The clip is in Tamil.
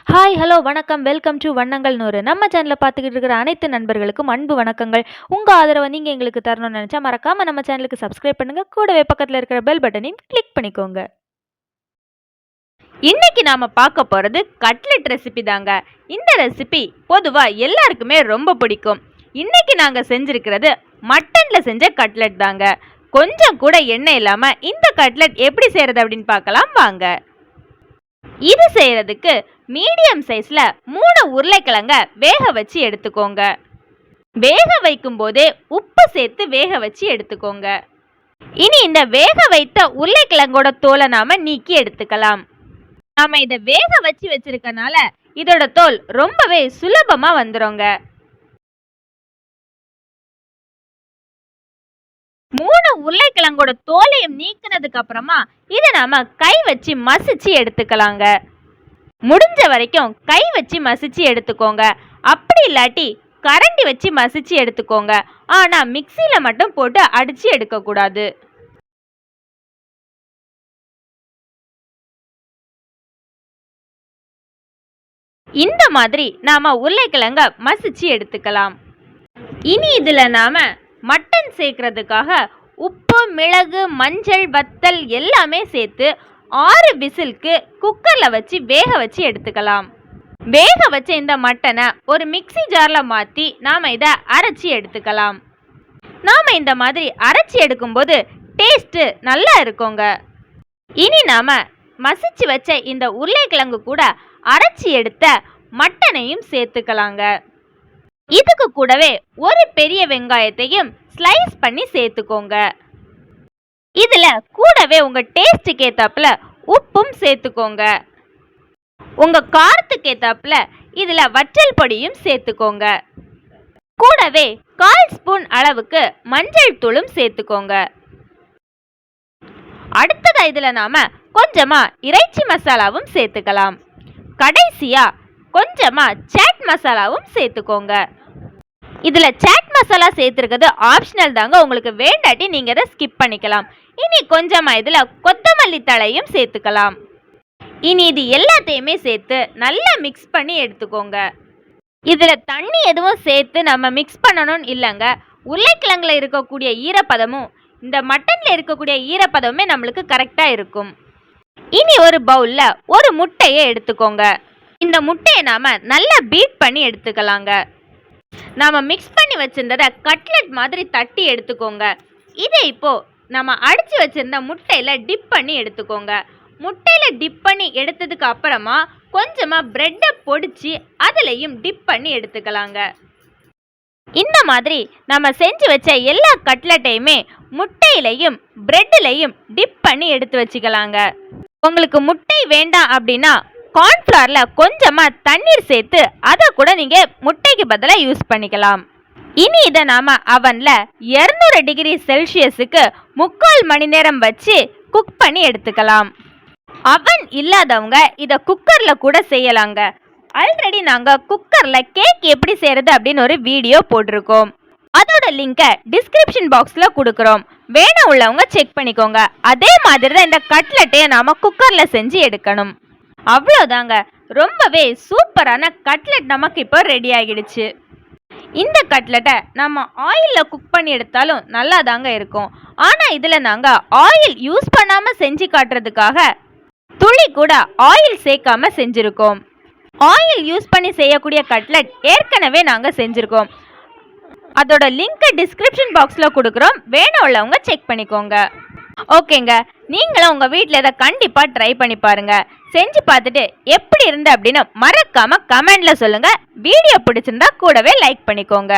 ஹாய் ஹலோ வணக்கம் வெல்கம் டு வண்ணங்கள் நூறு. நம்ம சேனலை பார்த்துக்கிட்டு இருக்கிற அனைத்து நண்பர்களுக்கும் அன்பு வணக்கங்கள். உங்கள் ஆதரவை நீங்கள் எங்களுக்கு தரணும்னு நினச்சா மறக்காமல் நம்ம சேனலுக்கு சப்ஸ்கிரைப் பண்ணுங்கள். கூடவே பக்கத்தில் இருக்கிற பெல் பட்டனையும் கிளிக் பண்ணிக்கோங்க. இன்னைக்கு நாம் பார்க்க போகிறது கட்லெட் ரெசிபி தாங்க. இந்த ரெசிபி பொதுவாக எல்லாருக்குமே ரொம்ப பிடிக்கும். இன்னைக்கு நாங்கள் செஞ்சுருக்கிறது மட்டனில் செஞ்ச கட்லெட் தாங்க. கொஞ்சம் கூட எண்ணெய் இல்லாமல் இந்த கட்லெட் எப்படி செய்கிறது அப்படின்னு பார்க்கலாம் வாங்க. இது செய்யறதுக்கு மீடியம் சைஸ்ல 3 உருளைக்கிழங்க வேக வச்சு எடுத்துக்கோங்க. வேக வைக்கும் போதே உப்பு சேர்த்து வேக வச்சு எடுத்துக்கோங்க. இனி இந்த வேக வைத்த உருளைக்கிழங்கோட தோலை நாம நீக்கி எடுத்துக்கலாம். நாம இதை வேக வச்சு வச்சிருக்கனால இதோட தோல் ரொம்பவே சுலபமா வந்துருங்க. 3 உருளைக்கிழங்கோட தோலையும் நீக்கினதுக்கு அப்புறமா இதை நாம கை வச்சு மசிச்சு எடுத்துக்கலாங்க. முடிஞ்ச வரைக்கும் கை வச்சு மசிச்சு எடுத்துக்கோங்க. அப்படி இல்லாட்டி கரண்டி வச்சு மசிச்சு எடுத்துக்கோங்க. ஆனா மிக்சியில மட்டும் போட்டு அடிச்சு எடுக்க கூடாது. இந்த மாதிரி நாம உருளைக்கிழங்க மசிச்சு எடுத்துக்கலாம். இனி இதுல நாம மட்டன் சேர்க்கறதுக்காக உப்பு, மிளகு, மஞ்சள், வத்தல் எல்லாமே சேர்த்து 6 விசிலுக்கு குக்கரில் வச்சு வேக வச்சு எடுத்துக்கலாம். வேக வச்ச இந்த மட்டனை ஒரு மிக்சி ஜாரில் மாற்றி நாம் இதை அரைச்சி எடுத்துக்கலாம். நாம் இந்த மாதிரி அரைச்சி எடுக்கும்போது டேஸ்ட்டு நல்லா இருக்குங்க. இனி நாம் மசிச்சு வச்ச இந்த உருளைக்கிழங்கு கூட அரைச்சி எடுத்த மட்டனையும் சேர்த்துக்கலாங்க. இதுக்கு கூடவே ஒரு பெரிய வெங்காயத்தையும் ஸ்லைஸ் பண்ணி சேர்த்துக்கோங்க. இதுல கூடவே உங்க டேஸ்டுக்கு ஏத்தாப்புல உப்பும் சேர்த்துக்கோங்க. உங்க காரத்துக்கு ஏத்தாப்புல இதுல வற்றல் பொடியும் சேர்த்துக்கோங்க. கூடவே 1/4 ஸ்பூன் அளவுக்கு மஞ்சள் தூளும் சேர்த்துக்கோங்க. அடுத்ததா இதுல நாம கொஞ்சமா இறைச்சி மசாலாவும் சேர்த்துக்கலாம். கடைசியா கொஞ்சமா சாட் மசாலாவும் சேர்த்துக்கோங்க. இதுல சாட் மசாலா சேர்த்துருக்கிறது ஆப்ஷனல் தாங்க. உங்களுக்கு வேண்டாட்டி நீங்க அதை ஸ்கிப் பண்ணிக்கலாம். இனி கொஞ்சமா இதுல கொத்தமல்லி தழையும் சேர்த்துக்கலாம். இனி இது எல்லாத்தையுமே சேர்த்து நல்லா மிக்ஸ் பண்ணி எடுத்துக்கோங்க. இதுல தண்ணி எதுவும் சேர்த்து நம்ம மிக்ஸ் பண்ணணும்னு இல்லைங்க. உருளைக்கிழங்குல இருக்கக்கூடிய ஈரப்பதமும் இந்த மட்டன்ல இருக்கக்கூடிய ஈரப்பதமுமே நம்மளுக்கு கரெக்டா இருக்கும். இனி ஒரு பவுல்ல ஒரு முட்டையை எடுத்துக்கோங்க. இந்த முட்டையை நாம நல்லா பீட் பண்ணி எடுத்துக்கலாங்க. நாம மிக்ஸ் பண்ணி வச்சிருந்ததை கட்லெட் மாதிரி தட்டி எடுத்துக்கோங்க. இதை இப்போ நம்ம அடிச்சு வச்சிருந்த முட்டையில டிப் பண்ணி எடுத்துக்கோங்க. முட்டையில டிப் பண்ணி எடுத்ததுக்கு அப்புறமா கொஞ்சமா பிரெட்டை பொடிச்சு அதுலயும் டிப் பண்ணி எடுத்துக்கலாங்க. இந்த மாதிரி நம்ம செஞ்சு வச்ச எல்லா கட்லெட்டையுமே முட்டையிலையும் பிரெட்லையும் டிப் பண்ணி எடுத்து வச்சுக்கலாங்க. உங்களுக்கு முட்டை வேண்டாம் அப்படின்னா கார்ன்ஃப்ளவர்ல கொஞ்சமா தண்ணீர் சேர்த்து அதை கூட நீங்க முட்டைக்கு பதிலாக யூஸ் பண்ணிக்கலாம். இனி இதை நாம அவன்ல 200 டிகிரி செல்சியஸுக்கு 3/4 மணி நேரம் வச்சு குக் பண்ணி எடுத்துக்கலாம். அவன் இல்லாதவங்க இதை குக்கர்ல கூட செய்யலாங்க. ஆல்ரெடி நாங்க குக்கர்ல கேக் எப்படி செய்யறது அப்படின்னு ஒரு வீடியோ போட்டிருக்கோம். அதோட லிங்கை டிஸ்கிரிப்ஷன் பாக்ஸ்ல கொடுக்குறோம். வேணும் உள்ளவங்க செக் பண்ணிக்கோங்க. அதே மாதிரி தான் இந்த கட்லெட்டையை நாம குக்கர்ல செஞ்சு எடுக்கணும். அவ்வளோதாங்க. ரொம்பவே சூப்பரான கட்லெட் நமக்கு இப்போ ரெடி ஆகிடுச்சு. இந்த கட்லெட்டை நம்ம ஆயிலில் குக் பண்ணி எடுத்தாலும் நல்லா தாங்க இருக்கும். ஆனால் இதில் நாங்கள் ஆயில் யூஸ் பண்ணாமல் செஞ்சு காட்டுறதுக்காக துளி கூட ஆயில் சேர்க்காம செஞ்சுருக்கோம். ஆயில் யூஸ் பண்ணி செய்யக்கூடிய கட்லெட் ஏற்கனவே நாங்கள் செஞ்சுருக்கோம். அதோட லிங்கை டிஸ்கிரிப்ஷன் பாக்ஸில் கொடுக்குறோம். வேணும் உள்ளவங்க செக் பண்ணிக்கோங்க. ஓகேங்க, நீங்களும் உங்கள் வீட்டில் இதை கண்டிப்பாக ட்ரை பண்ணி பாருங்கள். செஞ்சு பார்த்துட்டு எப்படி இருந்து அப்படின்னு மறக்காமல் கமெண்டில் சொல்லுங்கள். வீடியோ பிடிச்சிருந்தா கூடவே லைக் பண்ணிக்கோங்க.